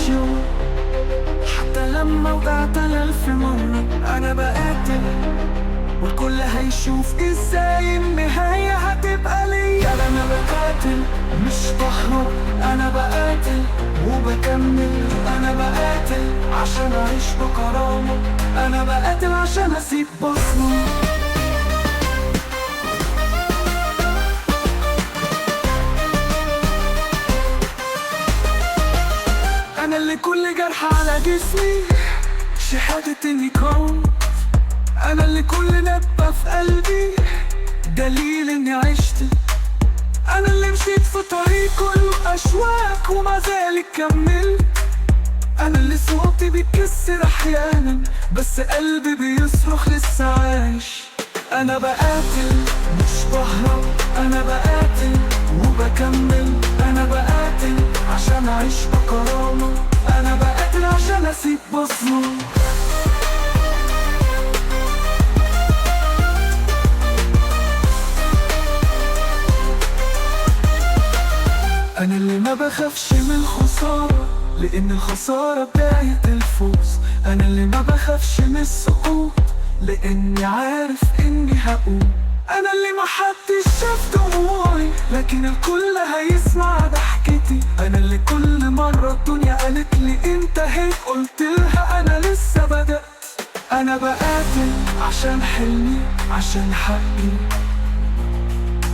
مفيش يوم حتى لما وقعت أنا 1000 مرة أنا بقاتل، والكل هيشوف ازاي النهاية هتبقى ليا. أنا بقاتل مش بهرب، أنا بقاتل وبكمل. أنا بقاتل عشان أعيش بكرامة، أنا بقاتل عشان أسيب بصمة. أنا اللي كل جرح على جسمي شهادة إني كون، أنا اللي كل نبة في قلبي دليل إني عشت، أنا اللي مشيت في طريق كله أشواك ومع ذلك كملت، أنا اللي صوتي بيتكسر أحيانا بس قلبي بيصرخ لسه عايش. أنا بقاتل مش بهرب، أنا بقاتل وبكمل. أنا بقاتل عشان أعيش بكرامة، أنا بقاتل عشان أسيب بصمة. أنا اللي ما بخافش من الخسارة لأن الخسارة بداية الفوز. أنا اللي ما بخافش من السقوط لأني عارف إني هقوم. أنا اللي محدش شاف دموعي لكن الكل هيسمع ضحكتي. أنا اللي كل مرة الدنيا قالت لي انتهيت قلت لها أنا لسه بدأت. أنا بقاتل عشان حلمي عشان حقي،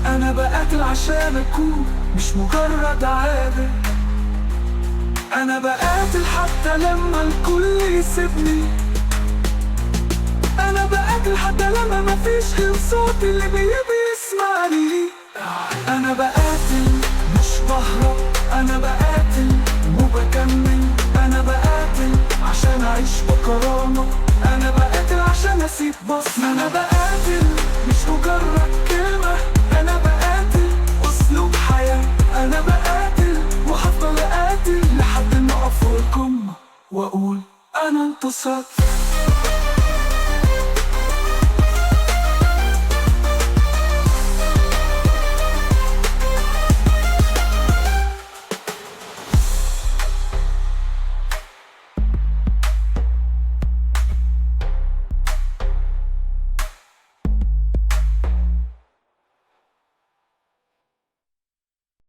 أنا بقاتل عشان أكون مش مجرد عادة. أنا بقاتل حتى لما الكل يسيبني، أنا بقاتل حتى لما مفيش غير صوتي اللي بيسمعني. أنا بقاتل مش بهرب، أنا بقاتل وبكمل. أنا بقاتل عشان أعيش بكرامة، أنا بقاتل عشان أسيب بصمة. أنا بقاتل مش مجرد كلمة، أنا بقاتل أسلوب حياة. أنا بقاتل وهفضل أقاتل لحد ما أقف فوق القمة وأقول أنا انتصرت.